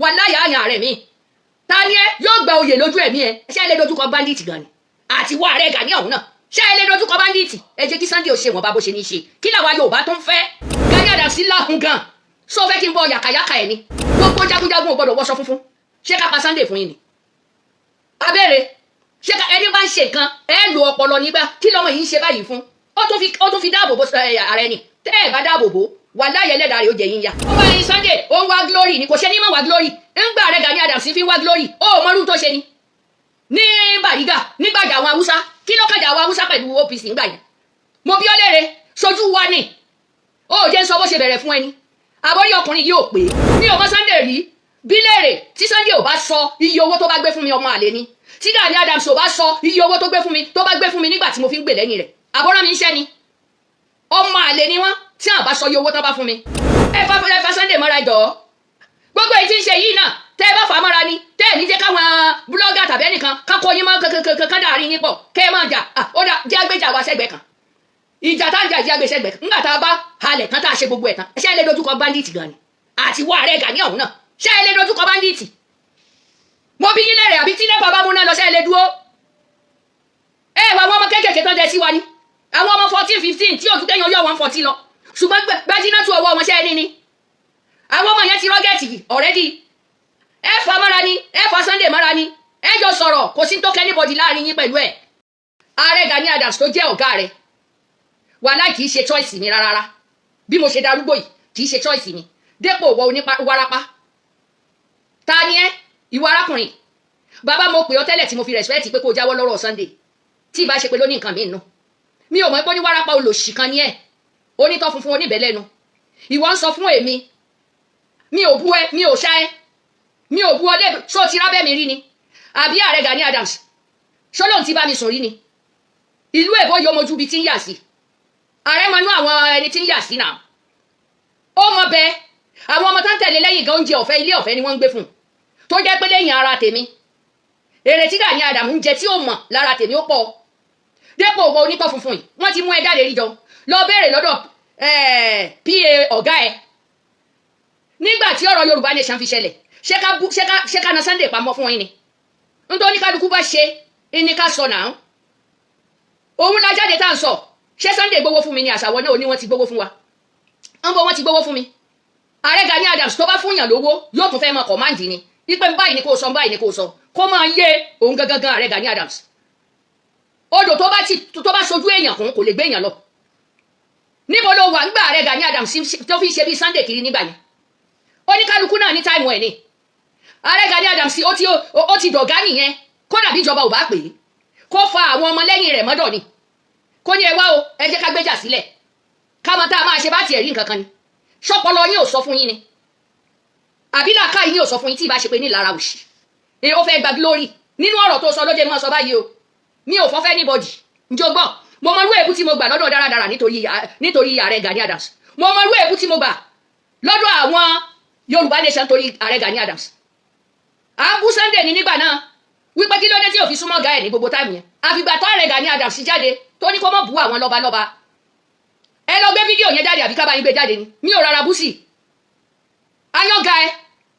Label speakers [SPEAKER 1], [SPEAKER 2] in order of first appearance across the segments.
[SPEAKER 1] wà láyà àyàn rẹ̀ mi ta ni ẹ yóò gba oyè lójú ẹ̀mí ẹ ṣé ẹ lè dojúkọ bandit gan ni àti wà rẹ̀ Gani ọ̀hún náà ṣé ẹ lè dojúkọ bandit ẹ jẹ́ kí Sunday ò ṣe wọn bá bó ṣe ní ṣe kí làwa Yorùbá tó ń fẹ́ Gani Adams láhùn gan sọ fẹ́ kí n bọ yàkàyàkà ẹ̀ ni gbogbo jagunjagun ò gbọdọ̀ wọṣọ funfun ṣé ká pa Sunday fún yín ni abẹ́rẹ́ ṣé ẹni bá ń ṣe nǹkan ẹ lo ọpọlọ nígbà kí lọmọ yìí ń ṣe báyìí fún ó tún fi dáàbò bo ààrẹ ni tẹ́ ẹ bá dáàbò bò wà láyé ẹlẹ́dàá rẹ̀ ó jẹ yín ya. ó bá yín Sunday ó ń wá glory ni kò ṣe ní mọ̀ wá glory ńgbà rẹ̀ Gani Adams fi wá glory ó mọ́rú tó ṣe ni. ní Bariga nígbàjà àwọn Haúsá kí ló kàjà àwọn Haúsá pẹ̀lú OPC ńgbà yẹn. mo bí ó léèrè sojú wa ni ó jẹ́ ń sọ bó ṣe bẹ̀rẹ̀ fún ẹni. àbórí ọkùnrin yìí ò pé mi ò mọ Sunday rí bí léèrè tí Sunday ò bá sọ iye owó tó bá gbé fún mi ọmọ àlè ni tí Gani Adams ò bá sọ iye owó tó gbé fún mi nígbà tí mo fi ń gbè lẹ́yìn rẹ̀ àbọ̀rọ̀ mi ń ṣẹ́ ni ọmọ àlè ni wọ́n tí àwọn bá sọ iye owó tó bá fún mi ẹ fa Sunday mọ́ra jọ gbogbo èyí tí ń ṣe yìí náà tẹ́ ẹ bá fà á mọ́ra ni tẹ́ ẹ ní jẹ́ káwọn búlọ́gà tàbí ẹnìkan kákó yín mọ́ kankan dàrí yín pọ̀ kẹ́ ẹ máa jà ó dà jẹ́ agbéjà wa sẹ́gbẹ̀ẹ́ kan ìjà tá ń jà jẹ́ agbé sẹ́gbẹ̀ẹ́ kan ńgbà tá a bá halẹ̀ tán tá a ṣe gbogbo ẹ̀ tán ṣé ẹ lè dojúkọ bandit gan ni àti wọ ààrẹ Gani ọ̀hún náà ṣé ẹ lè dojúkọ bandit mo bí yín lẹ́rẹ̀ àbí tí lẹ́pà bá múná lọ ṣé ẹ lè dúró ẹ wà àwọn ọmọ kéékèèké tán jẹ sí wa ni àwọn ọmọ 14 15 tí òtún tẹ́yìn ọyọ́ 140 lọ ṣùgbọ́n gbájíná tú ọwọ́ wọn ṣẹ́ ní ni àwọn ọmọ yẹn ti rọ́gẹ̀tì already ẹ fà mọ́ra ni ẹ fà Sunday mọ́ra ni ẹ jọ sọ̀rọ̀ kò sí tó kẹ́ anybody láàrin yín pẹ̀lú ẹ̀ ààrẹ Gani Adams tó jẹ́ ọ̀gá rẹ̀ wàhálà kì í ṣe choice mi rárá bí mo ṣe darúgbó yìí kì í ṣe choice mi dépò wọ oníwarapa ta ni ẹ ìwọ arákùnrin bàbá mo pè ọ tẹ́lẹ̀ tí mo fi respect pé kó jáwọ́ lọ́rọ̀ Sunday tí ìbá ṣe pé lóní nǹkan mi nù mi ò mọ̀ pé oníwárapá olòṣì kan ni ẹ̀ onítọ́ funfun oníbẹ̀lẹ́nu ìwọ ń sọ fún èmi mi ò bú ẹ mi ò ṣá ẹ mi ò bú ọ dé ṣó ti rábẹ́ mi rí ni àbí ààrẹ Gani Adams ṣó lóun ti bá mi sùn rí ni ìlú èbó yóò mojú bi tí ń yà sí ààrẹ mọ inú àwọn ẹni tí ń yà sí náà ó mọ bẹ́ẹ̀ àwọn ọmọ tó ń tẹ̀lé lẹ́yìn gan oúnjẹ ọ̀fẹ́ ilé ọ̀fẹ́ ni wọ́n ń gbé fún tó jẹ́ pé lẹ́yìn ara tèmi èrè tí Gani Adams ń jẹ tí ó mọ̀ lára tèmi ó pọ̀ dépò owó onítọ̀ funfun yìí wọ́n ti mú ẹ jáde rí jọ lọ béèrè lọ́dọ̀ PA ọ̀gá ẹ nígbà tí ọ̀rọ̀ Yorùbá nation fi ṣẹlẹ̀ ṣé ká na Sunday pamọ́ fún yín ni nítorí kálukú bá ṣe ní ká sọ náà òun la jáde tá à ń sọ ṣé Sunday gbowó fún mi ni àṣàwọ̀ náà ò ní wọ́n ti gbowó fún wa ń bọ́ wọ́n ti gbowó fún mi ààrẹ Gani Adams tó bá fún yàn lówó yóò tún fẹ́ mọ kọ̀máǹdì ni wípé báyìí ni kò sọ báyìí ni kò sọ kó máa yé òun gangan ààrẹ Gani Adams odò tó bá sojú èèyàn kún kò lè gbé èèyàn lọ níbo ló wà ńgbà ààrẹ Gani Adams tó fi ṣe bí Sunday kiri nígbà yẹn oníkálukú náà ní táìmù ẹ̀ ni ààrẹ Gani Adams ó ti dọ̀gá nìyẹn kódà bí ìjọba ò bá pè é kó fa àwọn ọmọ lẹ́yìn rẹ̀ mọ́dọ̀ ni kó ní ẹ wá o ẹ jẹ́ ká gbéjà sílẹ̀ ká mọ tá a máa ṣe bá tiẹ̀ rí nǹkan kan ni ṣọpọlọ yín ò sọ fún yín ni àbí làákà yín ò sọ fún yín tí ì bá ṣe pé ní lára òṣì èyí ó fẹ́ gba glory nínú ọ̀rọ̀ tó sọ ló jẹ́ mọ́ sọ báyìí o mi ò fọ́fẹ́ anybody njó gbọ́ mo mọ irú èébú tí mo gbà lọ́dọ̀ dáradára nítorí ààrẹ Gani Adams mo mọ irú èébú tí mo gbà lọ́dọ̀ àwọn Yorùbá nation torí ààrẹ Gani Adams à ń bú Sunday ní nígbà náà wípé kí ló dé tí ò fi súnmọ́ ọ̀gá ẹ̀ ní gbogbo táìmù yẹn àfìgbà tó ààrẹ Gani Adams jáde tó ní kó mọ̀ bú àwọn lọ́balọ́ba ẹ lọ gbé fídíò yẹn jáde àbí ká bá yín gbé jáde ni mi ò rárá bú sí ayọ́ga ẹ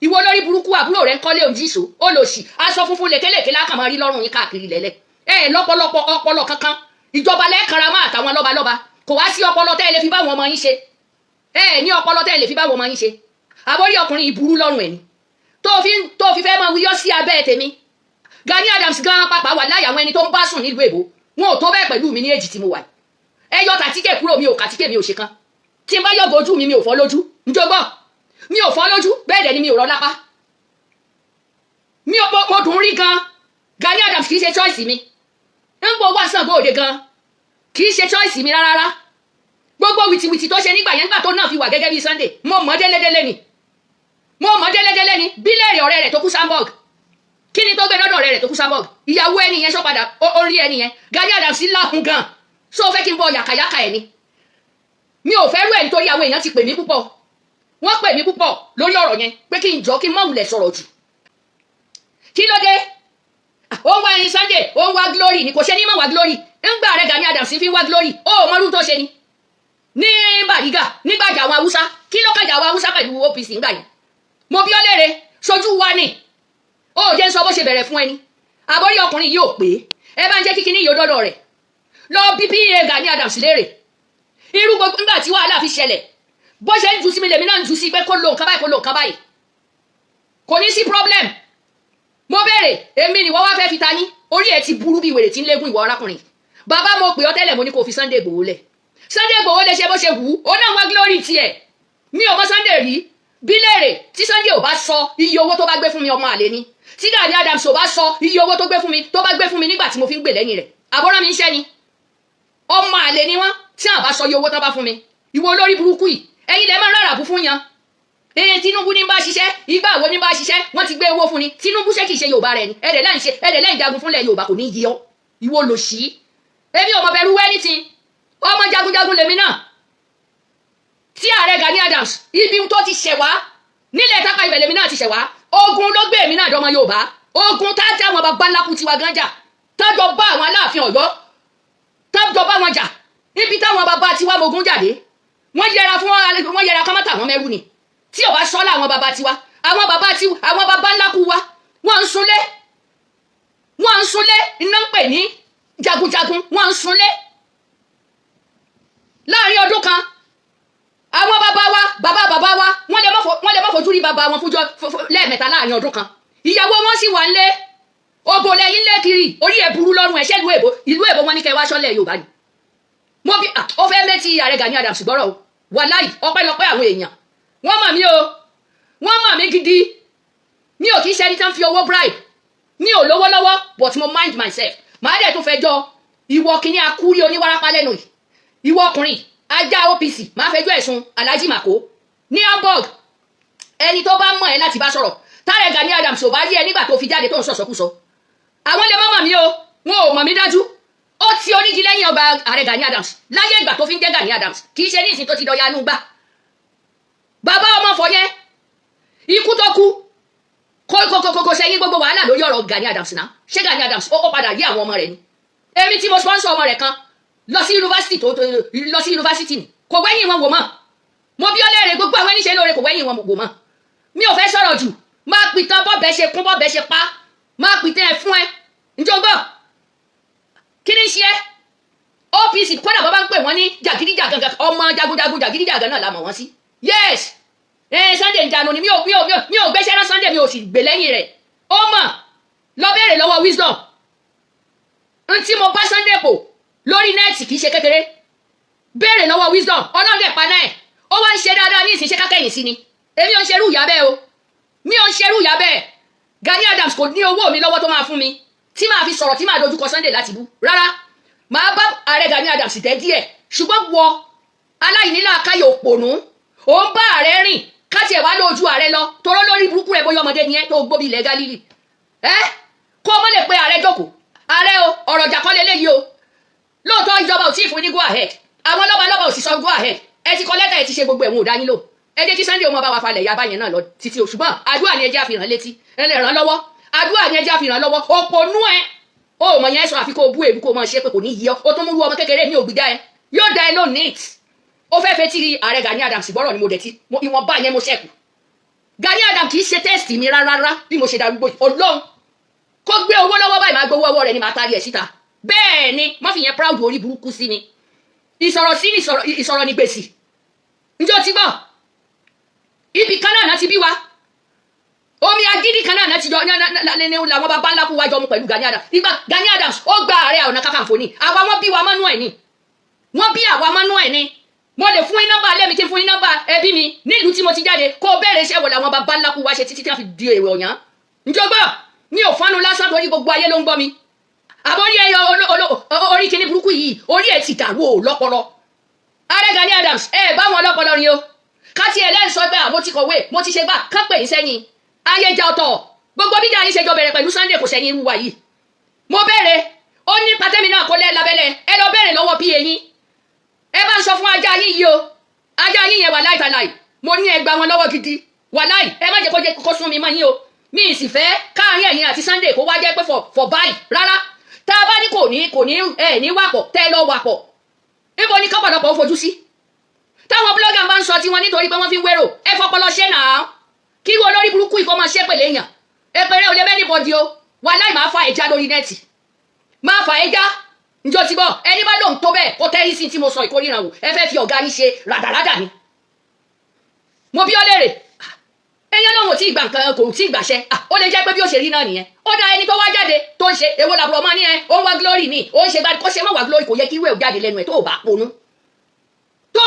[SPEAKER 1] ìwọ lórí burúkú àbúrò rẹ ń kọ́lé òǹjìṣó olòṣì aṣọ funfun lèkélèké lákàmọ́ rí lọ́rùn yín káàkiri lẹ́lẹ́ lọ́pọ̀lọpọ̀ ọpọlọ kankan ìjọba lẹ́ẹ̀kanramá àtàwọn lọ́balọ́ba kò wá sí ọpọlọ tẹ́ ẹ lè fi báwọn ọmọ yín ṣe ní ọpọlọ tẹ́ ẹ lè fi báwọn ọmọ yín ṣe àbórí ọkùnrin ìburú lọ́rùn ẹ̀ ni tó fi fẹ́ máa wíyọ́ sí abẹ́ tèmi Gani Adams gan pàpà wà láyà àwọn ẹni tó ń bá sùn nílùú èbó wọn ò tó bẹ́ẹ̀ pẹ̀lú mi ní èjì tí mo wà ẹ yọ tàtíkẹ̀ kúrò mi ò kàtíkẹ̀ mi ò ṣe kan tí n bá yọ gojú mi ò fọ́ lójú njọgbọ́ mi ò fọ́ lójú bẹ́ẹ̀ dẹ̀ ni mi ò rọ lápá mo dùn rí gan Gani Adams kì í ṣe choice mi ń gbọ́ wá sàn bóde gan kì í ṣe choice mi rárá gbogbo wìtìwìtì tó ṣe nígbà yẹn nígbà tó náà fi wà gẹ́gẹ́ bí Sunday mo mọ̀ délédélé ni bílẹ̀rì ọ̀rẹ́ rẹ̀ tó kú Samburg kí ni tó gbé lọ́dọ̀ ọ̀rẹ́ rẹ̀ tó kú Samburg ìyàwó ẹni yẹn ṣọ́padà ó rí ẹni yẹn Gani Adams láhùn gan so fẹ́ kí n bọ yàkàyàkà ẹ̀ ni mi ò fẹ́ rú ẹ̀ nítorí àwọn èèyàn ti pè mí púpọ̀ wọ́n pè mí púpọ̀ lórí ọ̀rọ̀ yẹn pé kí n jọ kí n má wulẹ̀ sọ̀rọ̀ jù kí ló dé ó ń wá ẹyin Sunday ó ń wá glory ni kò ṣe ní mọ̀ wá glory ńgbà rẹ̀ Gani Adams fi wá glory ó mọ́rú tó ṣe ni ní Bariga nígbàjà àwọn Haúsá kí ló kàjà àwọn Haúsá pẹ̀lú OPC ńgbà yẹn mo bí ọ léèrè sojú wa ni ó jẹ́ sọ bó ṣe bẹ̀rẹ̀ fún ẹni àbórí ọkùnrin yìí ò pé ẹ bá ń jẹ́ kíkiní yìí ó dọ́dọ̀ rẹ̀ lọ bí PA Gani Adams léèrè irú gbogbo nígbà tí wàhálà fi ṣẹlẹ̀ bó ṣe ń ju sí mi lèmi náà ń ju sí pé kó lo nǹkan báyìí kó lo nǹkan báyìí kò ní sí problem mo béèrè èmi ni wọ́n wá fẹ́ fi ta yín orí ẹ̀ ti burú bí wèrè tí ń légún ìwọ arákùnrin bàbá mo pè ọ́ tẹ́lẹ̀ mo ní kó fi Sunday Igboho lẹ̀ Sunday Igboho lè ṣe bó ṣe wù ú ó náà wá glory tiẹ̀ mi ò mọ Sunday rí bí léèrè tí Sunday ò bá sọ iye owó tó bá gbé fún mi ọmọ àlè ni tí Gani Adams ò bá sọ iye owó tó gbé fún mi tó bá gbé fún mi nígbà tí mo fi ń gbè lẹ́yìn rẹ̀ àbọ̀rọ̀ mi ń ṣẹ́ ni ọmọ àlè ni wọ́n tí àwọn bá sọ iye owó tó bá fún mi ìwọ olórí burúkú yìí ẹ̀yin lẹ máa ń rárá bú fún yan Tinubu ní bá ṣiṣẹ́ ìgbà wo ní bá ṣiṣẹ́ wọ́n ti gbé owó fún ni Tinubu ṣé kì í ṣe Yorùbá rẹ̀ ni ẹ̀dẹ̀ lẹ́yìn jagun fúnlẹ̀ Yorùbá kò ní yí ọ́ ìwọ lò sí èmi ò mọ̀ bẹ̀rù anything ọmọ jagunjagun lèmi náà tí ààrẹ Gani Adams ibi tó ti ṣẹ̀ wá nílẹ̀ tápá ibẹ̀ lèmi náà ti ṣẹ̀ wá ogun ló gbé èmi náà dọ́mọ Yorùbá ogun tájà àwọn bàbá ńlá kú tiwa gánjà tọ́jọ́ bá àwọn Aláàfin Ọ̀yọ́ tọ́jọ́ bá wọn jà níbi táwọn bàbá tiwa mogun jáde wọ́n yẹra kọ́mọ́tà wọn mẹ́rù ni tí ò bá sọ́lá àwọn bàbá tiwa àwọn bàbá ńlá kú wa wọ́n ń súnlé iná ń pè ní jagunjagun wọ́n ń súnlé láàrin ọdún kan àwọn bàbá wa wọ́n lè má fojú rí bàbá wọn fúnjọ lẹ́ẹ̀mẹ́ta láàrin ọdún kan ìyàwó wọn sì wà ńlé òbò lẹ́yìn lé kiri orí ẹ̀ burú lọ́rùn ẹ̀ṣẹ́ ìlú èbó wọn ní kẹ́ wá sọ́lẹ̀ Yorùbá ni mo bí ó fẹ́ méjì ààrẹ Gani Adams gbọ́rọ̀ o wàláì ọpẹ́lọpẹ́ àwọn èèyàn wọ́n mọ̀ mí o wọ́n mọ̀ mí gidi mi ò kì í ṣe ẹni tán fi owó bribe mi ò lówó lọ́wọ́ but mo mind myself màá dẹ̀ tó fẹ́ jọ ìwọ kìíní akúrí oníwárápá lẹ́nu yìí ìwọ ọkùnrin ajá OPC máa fẹjọ́ ẹ̀sùn Alhaji Mako ní Hamburg ẹni tó bá mọ̀ ẹ́ láti bá sọ̀rọ̀ táàrẹ Gani Adams ò bá rí ẹ nígbà tó fi jáde tó ń sọ̀sọ̀kúsọ àwọn lè má mọ̀ mí o wọn ò mọ̀ mí dájú ó ti onígi lẹ́yìn ọgbà ààrẹ Gani Adams láyé ìgbà tó fi ń jẹ́ Gani Adams kì í ṣe ní ìsìn tó ti dọ̀yanú gbà bàbá ọmọ fọ yẹn ikú tó kú kò sẹ́yìn gbogbo wàhálà lórí ọ̀rọ̀ Gani Adams náà ṣé Gani Adams ó padà rí àwọn ọmọ rẹ̀ ni èmi tí mo sponsor ọmọ rẹ̀ kan lọ sí yunifásitì ni kò wẹ́yìn wọn wò mọ́ mo bí ọlẹ́rẹ̀ gbogbo àwọn ẹni ṣe lóore kò wẹ́yìn wọn wò mọ́ mi ò fẹ́ sọ̀rọ̀ jù máa pìtàn bọ́bẹ̀ ṣe kún bọ́bẹ̀ ṣe pa máa pìtàn ẹ̀ fún ẹ njọ́gbọ́ kí ni ṣe OPC kódà bọ́ bá ń pè wọ́n ní jàgídíjàgan ọmọ jagunjagun jàgídíjàgan náà la mọ̀ wọ́n sí yes Sunday njanu ni mi ò gbéṣẹ́ rán Sunday mi ò sì gbé lẹ́yìn rẹ̀ ó mọ̀ lọ bẹ̀rẹ̀ lọ́wọ́ Wisdom ntí mo bá Sunday pò lórí nẹ́ẹ̀tì kì í ṣe kékeré bẹ̀rẹ̀ lọ́wọ́ Wisdom ọlọ́dẹ̀ paná ẹ̀ ó wá ń ṣe dáadáa ní ìsìn ṣe kákẹ́yìn sí ni èmi ò ń ṣerú ìyá bẹ́ẹ̀ o mi ò ń ṣerú ìyá bẹ́ẹ̀ Gani Adams kò ní owó mi lọ́wọ́ tó máa fún mi tí máa fi sọ̀rọ̀ tí máa dojúkọ Sunday láti bú rárá máa bá ààrẹ Gani Adams tẹ́ díẹ̀ ṣùgbọ́n wọ aláìníla káyọ̀ òpònú ó ń bá ààrẹ rìn káti ẹ̀ wá lójú ààrẹ lọ toró lórí burúkú rẹ̀ bóyá ọmọdé ni ẹ tó gbóbi ilẹ̀ Galili kó o mọ̀ lè pe ààrẹ jókòó ààrẹ o ọ̀rọ̀ ìjà kan lélẹ́yìí o lóòótọ́ ìjọba ò tí ì fún ní go ahead àwọn lọ́balọ́ba ò sì sọ go ahead ẹ ti kọ lẹ́tà ẹ ti ṣe gbogbo ẹ̀wọ̀n ò dá yín lò ẹ jẹ́ kí Sunday ọmọ bá wa falẹ̀ yaba yẹn náà lọ títí o ṣùgbọ́n àdúrà ni ẹ jẹ́ àfihàn létí ẹ lè ràn lọ́wọ́ àdúrà ni ẹ jẹ́ àfihàn lọ́wọ́ òpònú ẹ o mọ̀ yẹn sọ àfi kó o bú èbú kó o máa ṣe pé kò ní yí ọ o tó múrú ọmọ kékeré ní ògbìdá ẹ yóò da ẹ ló neat ó fẹ́ fẹ́ tí ààrẹ Gani Adams gbọ́rọ̀ ni mo dẹ̀ ti ìwọ̀n bá yẹn mo ṣẹ́kù Gani Adams kì í ṣe tẹ́sítì mi rárá bí mo ṣe darúgbó yìí Ọlọ́run kó gbé owó lọ́wọ́ báyìí máa gbowó ọwọ́ rẹ̀ ni máa tarí ẹ̀ síta bẹ́ẹ̀ ni má fi yẹn proud orí burúkú sí ni ìsọ̀rọ̀ sí ni ìsọ̀rọ̀ ni gbèsì njọ́ ti gbọ́ ibi kan náà ti bí wa omi agídí kan náà ti jọ làwọn bàbá ńlá kú wájọ mu pẹ̀lú Gani Adams ìgbà Gani Adams ó gba Ààrẹ Ọ̀nà Kakanfò ni àwa wọn bí wa mọ́nú ẹ̀ ni wọ́n bí àwa mọ́nú ẹ̀ ni mo lè fún yín nọ́mbà lẹ́mi kí n fún yín nọ́mbà ẹbí mi nílùú tí mo ti jáde kó o bẹ̀rẹ̀ iṣẹ́ wọ̀ làwọn bàbá ńlá kú wá ṣe títí tí wọ́n fi di èrò ọ̀yàn njọgbọ́ mi ò fọ́nù lásán torí gbogbo ayé ló ń gbọ́ mi àbórí ẹyọ orí kíní burúkú yìí orí ẹ̀ ti dàrú ò lọ́pọlọ Ààrẹ Gani Adams bá wọn lọ́pọlọ rin o káti ẹ̀ lẹ́yìn sọ pé mo ti kọ̀wé mo ti ṣe gbà kán pè yín sẹ́yìn ayé ìjà ọ̀tọ̀ gbogbo bíjà yín ṣe jọ bẹ̀rẹ̀ pẹ̀lú Sunday kò sẹ́yìn irú wa yìí mo bẹ̀rẹ̀ ó ní pàtẹ́mi náà kó lẹ́ labẹ́lẹ̀ ẹ lọ bẹ̀rẹ̀ lọ́wọ́ pa yín ẹ bá ń sọ fún ajá yín yìí o ajá yín yẹn wà láì tàláì mo ní ẹ gbà wọn lọ́wọ́ gidi wà láì ẹ má jẹ́ kó sún mi mọ́ yín o mi ì sì fẹ́ káàrin ẹ̀yin àti Sunday kó wá jẹ́ pé for báyìí rárá tá a bá ní kò ní wàpọ̀ tẹ́ lọ wàpọ̀ níbo ni kọ́pọ̀lọpọ̀ ó fojú sí táwọn blogger máa ń sọ tiwọn nítorí pé wọ́n fi ń wérò ẹ fọpọlọ ṣẹ́ náà kí wọ́n lórí burúkú ìkọ́ máa ṣe pẹ̀lẹ́ èèyàn ẹ̀pẹ̀rẹ̀ ò lè mẹ́ni bọ́dí o wà láì máa fa ẹja lórí nẹ́ẹ̀tì máa fa ẹja njọ ti bọ̀ ẹni bá lóun tó bẹ́ẹ̀ kó tẹ́rí sí tí mo sọ ìkórìíran wò ẹ fẹ́ fi ọ̀gá yín ṣe ràdàràdà ni mo bí ọ léèrè ẹyẹ lóun ò tí ì gbà nǹkan kò tí ì gbàṣẹ ó lè jẹ́ pé bí ó ṣe rí náà nìyẹn ó dá ẹni tó wá jáde tó ń ṣe èwo làbúrò máa ní ẹ ó ń wá glory ni ó ń ṣe gbàdí kó ṣe má wá glory kò yẹ kí ìwé ò jáde lẹ́nu ẹ̀ tó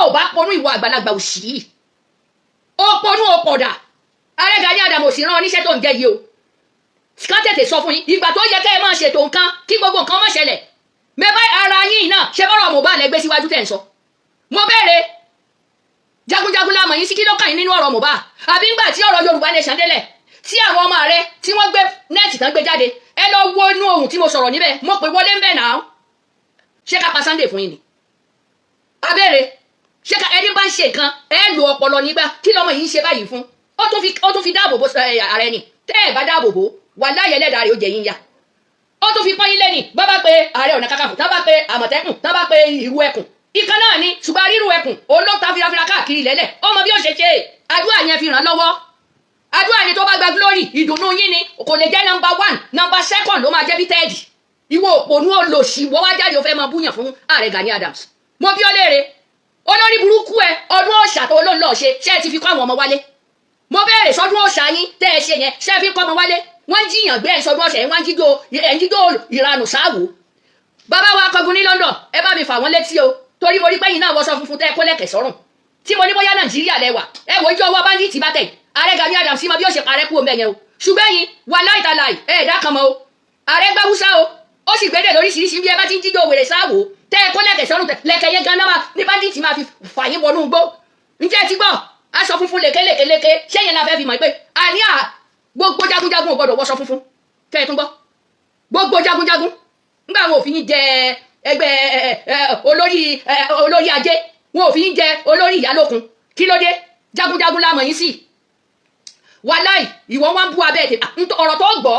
[SPEAKER 1] ò bá ponú ìwọ àgbàlagbà òṣì yìí ó ponú ó pọ̀dà Ààrẹ Gani Adams ò sì rán oníṣẹ́ tó ń jẹ́ yìí o kán tètè sọ fún yín ìgbà tó yẹ kẹ́ ẹ máa ṣètò nǹkan kí gbogbo nǹkan má ṣẹlẹ̀ mẹ́bàá ara yín náà ṣe bọ́rọ̀ Mohbad lẹ́gbẹ́ síwájú tẹ̀ ń sọ mo bẹ̀rẹ̀ jagunjagun la mọ̀ yín sí kí ló kàn yín nínú ọ̀rọ̀ Mohbad àbí ńgbà tí ọ̀rọ̀ Yorùbá nation délẹ̀ tí àwọn ọmọ rẹ tí wọ́n gbé nẹ́ẹ̀tì tán gbé jáde ẹ lọ wo inú ohun tí mo sọ̀rọ̀ níbẹ̀ mo pè wọlé ń bẹ̀ náà ṣé ká pa Sunday fún yín ni abẹ́rẹ́ ṣé ká ẹni bá ń ṣe nǹkan ẹ lo ọpọlọ nígbà kí lọmọ yìí ń ṣe báyìí fún ó tún fi dáàbò bo ààrẹ ni tẹ́ ẹ bá dáàbò bò wà láyé ẹlẹ́dàá rẹ̀ ó jẹ yín ya ó tún fi pọ́n yín lẹ́nì bá bá pe Ààrẹ Ọ̀nà Kakanfò tá bá pe Àmọ̀tẹ́kùn tá bá pe ìrú ẹkùn ìkan náà ni ṣùgbọ́n rírú ẹkùn olóòótá firafira káàkiri lẹ́lẹ̀ ọmọ bí ó ṣe ṣe àdúrà yẹn fi ràn lọ́wọ́ àdúrà ni tó bá gba glory ìdùnnú yín ni kò lè jẹ́ number 1 number 2 ló máa jẹ́ bí third ìwọ òpònú olòṣì wọ́n wá jáde ó fẹ́ máa búyàn fún Ààrẹ Gani Adams mo bí ọ léèrè olórí burúkú ẹ ọdún òòṣà tó ló ń lọ ṣe ṣé ẹ ti fi kọ́ àwọn ọmọ wálé mo bẹ̀rẹ̀ sọdún òòṣà yín tẹ́ ẹ ṣe yẹn ṣé ẹ fi kọ́ ọmọ wálé wọ́n jiyàn gbé ẹ̀ sọdún ọ̀sẹ̀ wọ́n jíjó ìranù sáàwò bàbá wa kọgun ní London ẹ bá mi fà wọ́n létí o torí mo rí pé yìí náà wọṣọ funfun tẹ́ ẹ kó lẹ̀kẹ̀ sọ́rùn tí mo ní bóyá Nàìjíríà lẹ́wà ẹ wò ijó ọwọ́ bandit bá tẹ̀ Ààrẹ Gani Adams mọ bí ó ṣe parẹ́ kú omi ẹ̀yẹn o ṣùgbọ́n yìí wà láìtàláì ẹ̀ẹ́dá kan mọ́ o Ààrẹ gbá Hausa o ó sì gbédè lóríṣiríṣi bí ẹ bá ti ń jíjó wèrè sáàwò tẹ́ ẹ kó lẹ̀kẹ̀ sọ́rùn lẹ̀kẹ̀ yẹn gan náà ní bandit máa fi fà yín wọnú gbó ǹjẹ́ ti gbọ́ aṣọ funfun lékeleke ṣẹ́yìn la fẹ́ fi mọ̀ pé àní gbogbo jagunjagun ò gbọdọ̀ wọṣọ funfun tẹ́ ẹ tún gbọ́ gbogbo jagunjagun nígbà wọn ò fi yín jẹ ẹgbẹ́ olórí ajé wọn ò fi yín jẹ olórí ìyálókun kí ló dé jagunjagun la mọ̀ yín sí wàláì ìwọ wọn bú abẹ́ ètè ọ̀rọ̀ tó gbọ́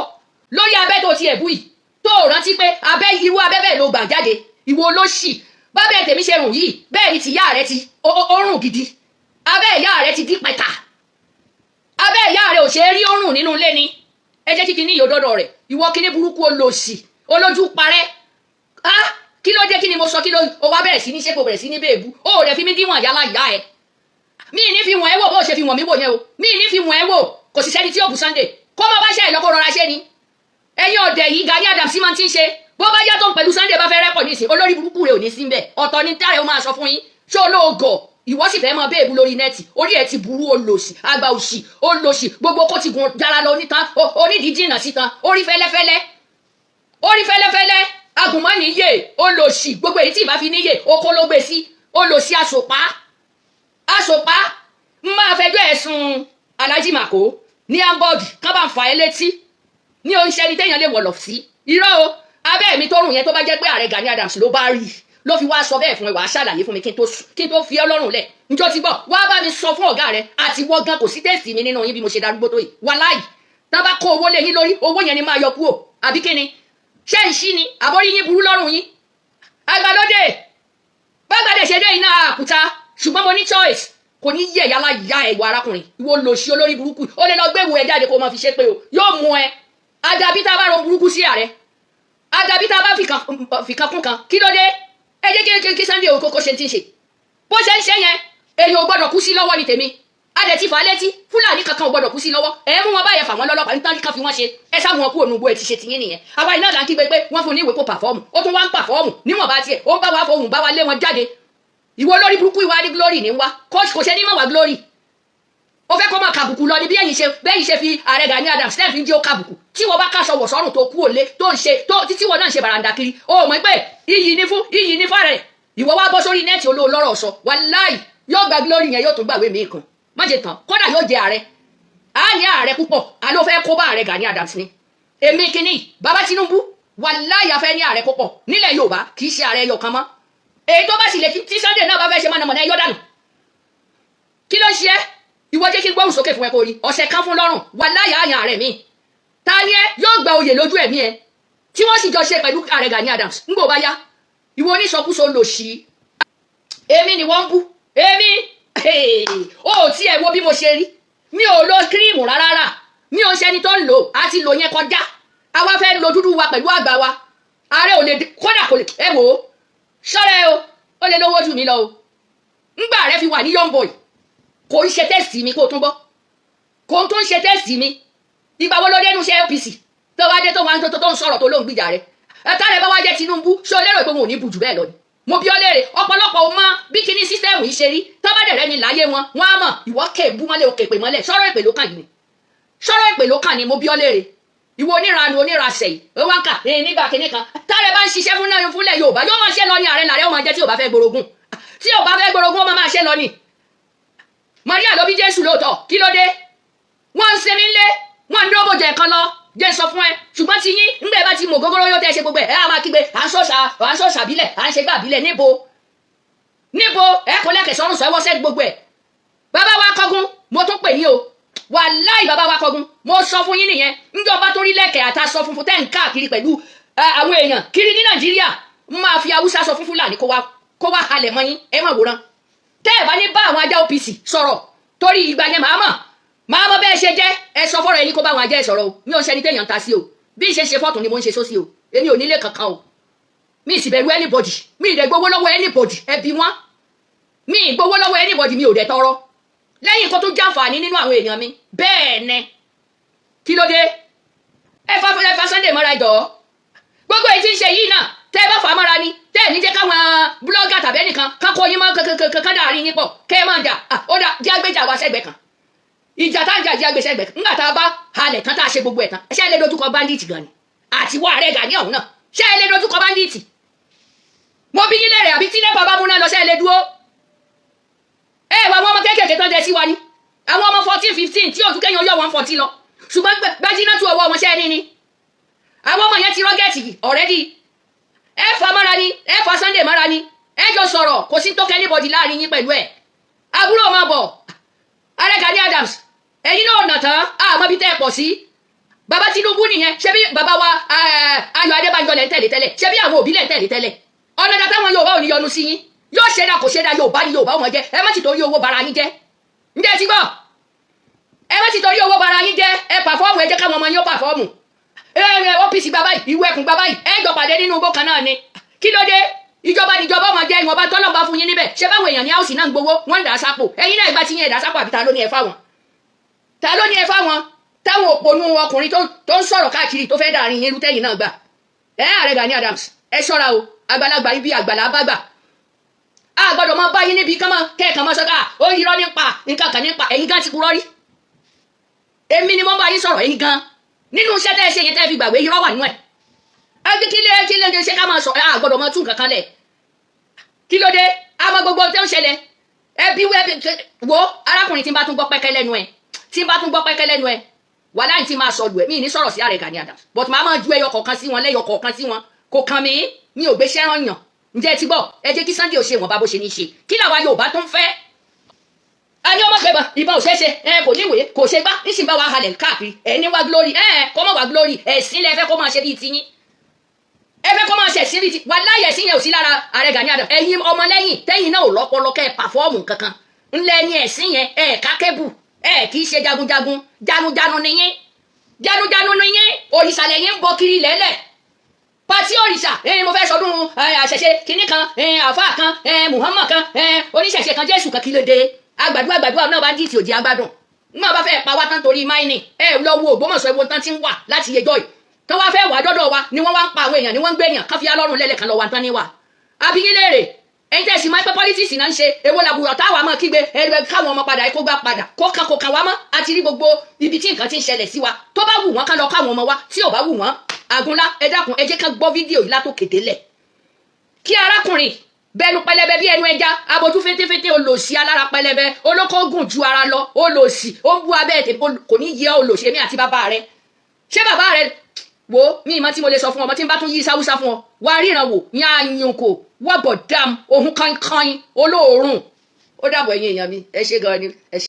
[SPEAKER 1] lórí abẹ́ tó ti ẹ̀bú yìí tó rántí pé abẹ́ irú abẹ́ bẹ́ẹ̀ ló gbà jáde ìwọ olóṣì bábẹ́ tèmi ṣe rùn yìí bẹ́ẹ̀ ni tìyá rẹ ti orùn gidi abẹ́ ìyá rẹ ti dí pẹ̀tà abẹ́ ìyá rẹ ò ṣe é rí orùn nínú ilé ni ẹ jẹ́ kíkiní yóò dọ́dọ̀ rẹ̀ ìwọ kíní burúkú olòṣì olójú parẹ́ kí ló dé kí ni mo sọ kí ló o wá bẹ̀rẹ̀ sí ní ṣépò bẹ̀rẹ̀ sí ní bèèbú o rẹ̀ fi mí díwọ̀n yálà ìyá ẹ̀ mí ní fi wọ̀n ẹ́ wò bó ṣe fi wọ̀n mí wò yẹn o mí ní fi wọ̀n ẹ́ wò kò sì sẹ́ni tí ó bù Sunday kó má bá ṣe ìlọ́kọ̀ rọra ṣe ni ẹ̀yin ọ̀dẹ̀ yìí Gani Adams máa ti ń ṣe bó bá yá tó ń pẹ̀lú Sunday bá fẹ́ rẹ́pọ̀ nísìn olórí burúkú rẹ̀ ò ní sí mbẹ̀ ọ̀tọ̀ ní tààrẹ ó máa sọ fún yín ṣé olóògọ̀ ìwọ sì fẹ́ mọ béèbù lórí nẹ́ẹ̀tì orí ẹ̀ ti burú olòṣì àgbà òṣì olòṣì gbogbo kó ti gun jara lọ nítan onídìí jìnnà sítan orí fẹ́lẹ́fẹ́lẹ́ agùnmọ́ níyè olòṣì gbogbo èyí tí ìbá fi níyè oko ló gbé sí olòṣì àsopá máa fẹjọ́ ẹ̀sùn Alhaji Mako ní Hamburg kán bá ń fa ẹ létí ní oníṣẹ́ ní téèyàn lè wọ̀lọ̀ sí irọ́ o abẹ́ mi tó rùn yẹn tó bá jẹ́ pé Ààrẹ Gani Adams ló bá rí ló fi wá sọ bẹ́ẹ̀ fún ẹ wàá ṣàlàyé fún mi kí n tó fi ọ́ lọ́rùn lẹ̀ njọ́ ti gbọ́ wá bá mi sọ fún ọ̀gá rẹ àti wọ́n gan kò sí tẹ́sì mi nínú yín bí mo ṣe darúgbó tó yìí wà láì tá bá kó owó lé yín lórí owó yẹn ni máa yọ kúrò àbí kí ni ṣé ìṣí ni àbórí yín burú lọ́rùn yín àgbàlódé bàgbàdé ṣe dé iná àkúta ṣùgbọ́n mo ní choice kò ní yẹ yálà ìyá ẹ̀wọ̀ arákùnrin ìwọ lòṣì olórí burúkú ó lè lọ gbéwò ẹ jáde kó máa fi ṣe pé o yóò mú ẹ àdàbí tá a bá ro burúkú sí ààrẹ àdàbí tá a bá fìkan kún kan kí ló dé ẹ jẹ́ kí Sunday okoko ṣe ti ń ṣe bó ṣe ń ṣe yẹn èyí ò gbọ́dọ̀ kú sí lọ́wọ́ ní tèmi adẹ̀ ti fà á létí Fúlàní kankan ò gbọ́dọ̀ kú sí lọ́wọ́ ẹ mú wọn báyẹn fà wọn lọ́lọ́pàá nítorí kan fi wọ́n ṣe ẹ sáwọn kú ònúgbó ẹ ti ṣe tiyín nìyẹn àwa iná là ń kígbe pé wọ́n fún ní ìwé kó pàfọ́ọ̀mù ó tún wá ń pàfọ́ọ̀mù níwọ̀n bá tiẹ̀ ó ń bá wa fohùn bá wa lé wọn jáde ìwọ lórí burúkú ìwà ní glory ní wá kò ṣe ní mọ̀ wá glory ó fẹ́ kó máa kàbùkù lọ ní bí ẹ̀yin ṣe fi Ààrẹ Gani Adams steph ń jẹ́ ó kàbùkù tí wọ́n bá káṣọ wọ̀ sọ́rùn tó kú òlé tó ń ṣe tí wọ́n náà ń ṣe bàràǹdà kiri ó mọ̀ pé iyì ní fún rẹ̀ ìwọ wá bọ́ sórí nẹ́ẹ̀tì olóòlọ́rọ̀ sọ wàláì yóò gba glory yẹn yóò tún gbàwé mi kan má jẹ tán kódà yóò jẹ ààrẹ á ní ààrẹ púpọ̀ àló fẹ́ kó bá Ààrẹ Gani Adams ni èmi kìíní bàbá Tinubu wàláì afẹ́ ní ààrẹ púpọ̀ nílẹ̀ Yorùbá kì í ṣe ààrẹ yọ̀ kan mọ́ èyí tó bá sì lè tí Sunday náà bá fẹ́ ṣe mọ̀nàmọ̀nà ẹyọ dànù kí ló ń ṣe ìwọ jẹ́ kí n gbóhùn sókè fún ẹ kó rí ọ̀sẹ̀ kan fún lọ́rùn wàláì àyàn ààrẹ mi ta ni ẹ yóò gba oyè lójú ẹ̀mí ẹ tí wọ́n sì jọ ṣe pẹ̀lú Ààrẹ Gani Adams ń gbò bá yá ìwọ oníṣọkúṣọ lòṣì èmi ni wọ́n ń bú èmi ó tí ẹ wo bí mo ṣe rí mi ò lo kírímù rárá mi ò ń ṣẹni tó ń lò àti lò yẹn kọjá àwa fẹ́ lo dúdú wa pẹ̀lú àgbà wa ààrẹ ò lè kódà kò lè ẹ wò ó ṣọ́rẹ́ o ó lè lówó jù mí lọ o ńgbà rẹ fi wà ní young boy kò ń ṣe tẹ́sì mi kó tún bọ́ kò ń tún ṣe tẹ́sì mi ìgbà wo ló dé nu ṣe APC tó wá dé tó wá tó ń sọ̀rọ̀ tó ló ń gbìjà rẹ ẹ̀ta rẹ̀ bá wá jẹ́ Tinubu ṣé o lérò pé wọn ò ní bùjù bẹ́ẹ̀ lọ ni mo bí ọ léèrè ọ̀pọ̀lọpọ̀ o mọ bí kíní sísẹ́mù yìí ṣe rí tọ́bàdẹ̀ rẹ ni láyé wọn á mọ̀ ìwọ kè bú mọ́lẹ̀ òkè pè mọ́lẹ̀ sọ̀rọ̀ èpè ló kàn yìí ni sọ̀rọ̀ èpè ló kàn ní mo bí ọ léèrè ìwọ oníranu onírasẹ̀ yìí ó wá ń kà nígbà kíní kan tárẹ̀ bá ń ṣiṣẹ́ fún náà fúnlẹ̀ Yorùbá yóò máa ṣe lọ ní ààrẹ làrẹ́ ó máa jẹ́ tí ò bá fẹ́ gbórogún tí ò bá fẹ́ gbórogún ó máa ṣe lọ ní. Maria ló bí Jésù lóòótọ́ kí ló dé wọ́n ń sinmi lé wọ́n ń dóbò jẹ̀ kan lọ jẹ́ sọ fún ẹ ṣùgbọ́n ti yín ńgbẹ́ bá ti mọ̀ gógóró yóò tẹ́ ṣe gbogbo ẹ̀ á máa kígbe à ń sọ̀ṣà bílẹ̀ à ń ṣe gbà bílẹ̀ níbo ẹ kò lẹ́kẹ̀ sọ́run sọ ẹwọ́sẹ́ gbogbo ẹ̀ bàbá wa kọ́gun mo tún pè yín o wàláì bàbá wa kọ́gun mo sọ fún yín nìyẹn ńjọba tó rí lẹ́kẹ̀ àtàsọ funfun tẹ́ ń káàkiri pẹ̀lú àwọn èèyàn kiri ní Nàìjíríà máa fi Haúsá sọ fún Fúlàní kó wá halẹ̀ mọ́ yín ẹ má wòran tẹ́ ẹ̀ bá ní bá àwọn ajá OPC sọ̀rọ̀ torí ìgbà yẹn màá mọ̀ bẹ́ẹ̀ ṣe jẹ́ ẹ sọ fọ́rọ̀ ẹni kó bá àwọn ajá ẹ̀ sọ̀rọ̀ o mi ò ń ṣe ẹni téèyàn ta sí o bí ìṣe ṣe fọ́tún ni mo ń ṣe sósì o èmi ò nílé kankan o mi sì bẹ̀rù anybody mi ì dẹ̀ gbowó lọ́wọ́ anybody ẹbí wọn mi ì gbowó lọ́wọ́ anybody mi ò dẹ̀ tọrọ lẹ́yìn kó tó jàǹfààní nínú àwọn èèyàn mi bẹ́ẹ̀ ni kí ló dé ẹ fa Sunday mọ́ra ìjọ gbogbo èyí tí ń ṣe yìí náà tẹ́ ẹ bá fà á mọ́ra ni tẹ́ ẹ ní jẹ́ káwọn búlọ́gà tàbí ẹnìkan kákó yín mọ́ kankan dàrí yín pọ̀ kẹ́ ẹ máa jà ó dà jẹ́ agbéjà wa sẹ́gbẹ̀ẹ́ kan ìjà tá ń jà jẹ́ agbé sẹ́gbẹ̀ẹ́ kan ńgbà tá a bá halẹ̀ tán tá a ṣe gbogbo ẹ̀ tán ṣé ẹ lè dojúkọ bandit gan ni àti wọ ààrẹ Gani ọ̀hún náà ṣé ẹ lè dojúkọ bandit mo bí yín lérè àbí tí nẹ́pà bá múná lọ ṣé ẹ lè dúró ẹ wà àwọn ọmọ kéékèèké tán jẹ sí wa ni àwọn ọmọ 14-15 tí òtún kẹ́yìn ọyọ́ wọn 40 lọ ṣùgbọ́n gbájíná tú ọwọ́ wọn ṣẹ́ ní ni àwọn ọmọ yẹn ti rọ́gẹ̀tì ọ̀rẹ́dì ẹ fà mọ́ra ni ẹ fà Sunday mọ́ra ni ẹ jọ sọ̀rọ̀ kò sí tó kẹ́ anybody láàrin yín pẹ̀lú ẹ̀ àbúrò máa bọ̀ ààrẹ Gani Adams ẹ̀yin náà nà tán àmọ́ bí tẹ́ ẹ pọ̀ sí bàbá Tinubu nìyẹn ṣé bí bàbá wa Ayọ̀ Adébánjọ lẹ́ ń tẹ̀lé tẹ́lẹ̀ ṣé bí àwọn òbí lẹ́ ń tẹ̀lé tẹ́lẹ̀ ọ̀nà dàtà wọn Yorùbá ò ní yọnu sí yín yóò ṣe dá kò ṣe dá Yorùbá ni Yorùbá ò mọ̀ jẹ́ ẹ má ti torí owó bara yín jẹ́ ǹjẹ́ ti gbọ́ ẹ má ti torí owó bara yín jẹ́ ẹ pàfọ́ọ̀mù ẹ jẹ́ káwọn ọmọ yín ó pàfọ́ọ̀mù OPC gba báyìí ìwé ẹkùn gba báyìí ẹ jọ pàdé nínú igbó kan náà ni kí ló dé ìjọba níjọba ọmọ jẹ ìwọ̀nba tọ́lọ̀ bá fún yín níbẹ̀ ṣé báwọn èèyàn ní áùsì náà ń gbowó wọ́n ń dà sápò ẹ̀yin náà ìgbà tí yẹn dà sápò àbí ta ló ní ẹ fáwọn táwọn òpònú ọkùnrin tó ń sọ̀rọ̀ káàkiri tó fẹ́ dàrin irú tẹ́yìn náà gbà ààrẹ Gani Adams ẹ ṣọ́ra o àgbàlagbà ibi àgbàlá bá gbà á gbọ́dọ̀ máa bá yín níbi kẹ́ẹ̀kan máa sọ́kà ó irọ́ nípa nǹkan kan nípa ẹ̀yin gan ti kúrọ́ rí èmi ni mo bá yín sọ̀rọ̀ ẹ̀yin gan nínú iṣẹ́ tẹ́ ẹ ṣe yẹn tẹ́ fi gbàgbé irọ́ wà nínú ẹ̀ ẹgbẹ́ kí lè ṣe ká máa sọ gbọ́dọ̀ máa tún kankan lẹ̀ kí ló dé àmọ́ gbogbo tó ń ṣẹlẹ̀ ẹbí wo arákùnrin tí n bá tún gbọ́ pẹ́kẹ́ lẹ́nu ẹ̀ wà láì tí máa sọ lù ẹ̀ mí ní sọ̀rọ̀ sí ààrẹ Gani Adams but màá máa ju ẹyọ kọ̀ọ̀kan sí wọn lẹ́yọ kọ̀ọ̀kan sí wọn kò kàn mí mi ò gbé sẹ́ràn yàn ǹjẹ́ ti gbọ́ ẹ jẹ́ kí Sunday ò ṣe wọn bá bó ṣe ní ṣe kí làwa Yorùbá tó ń fẹ́ a ní ọmọ gbẹ̀bọ̀ ìbọn òṣèṣe kò níwèé kò ṣe gbá níṣì bá wa halẹ̀ káàkiri ẹ ní wá glory kó mọ̀ wá glory ẹ̀sìn lẹ fẹ́ kó máa ṣe bíi tiyín ẹ fẹ́ kó máa ṣe ẹ̀sìn bíi ti wà láyé ẹ̀sìn yẹn ò sí lára ààrẹ Gani Adams ẹ̀yin ọmọlẹ́yìn tẹ́yìn náà ò lọ́pọlọ kẹ́ pàfọ́ọ̀mù kankan ńlẹ̀ ní ẹ̀sìn yẹn kákẹ́bù kì í ṣe jagunjagun janujanu nìyẹn òrìṣà lẹ́yìn ń bọ kiri lẹ́lẹ̀ pati òrìṣà mo fẹ́ sọdún àṣẹṣe kinní kan àfáà kan Muhammad kan oníṣẹ̀ṣe kan Jésù kan kí ló dé agbàdúrà náà bá dìtì òjì agbádùn náà bá fẹ́ pa wá tán torí máìnì lọ wo Ògbómọ̀ṣọ́ ewu tán ti ń wà láti yẹjọ́ yìí tán wá fẹ́ wà dọ́dọ̀ wa ni wọ́n wá ń pa àwọn èèyàn ni wọ́n ń gbé èèyàn kan fi alọ́run lẹ́lẹ̀ kan lọ wà tán ní wà abiyín léèrè ẹ̀yin tẹ̀sí máa ń pẹ́ politics náà ń ṣe èwo làbúrò táwa máa kígbe káwọn ọmọ padà kó gbá padà kó kàn wá mọ́ àti rí gbogbo ibi tí nǹkan ti ń ṣẹlẹ̀ sí wa tó bá wù wọ́n ká lọ káwọn ọmọ wa tí ò bá wù wọ́n àgúnlá ẹ dákun ẹ jẹ́ ká gbọ́ fídíò yìí látòkè délẹ̀ kí arákùnrin bẹnu pẹlẹbẹ bí ẹnu ẹja abojú fétéfété olòṣì alára pẹlẹbẹ olókòógùn ju ara lọ olòṣì ó ń bú abẹ́ ètè kò ní yẹ olòṣì èmi àti bàbá rẹ ṣé bàbá rẹ wo mi ìmọ̀ tí mo lè sọ fún ọmọ tí n bá tún yí sáwúsá fún ọ wá ríran wò ní àyànkò wọ́gbọ̀ dam ohun kankan olóòórùn ó dàbọ̀ ẹ̀yin èèyàn mi ẹ ṣé gan ni ẹ ṣé.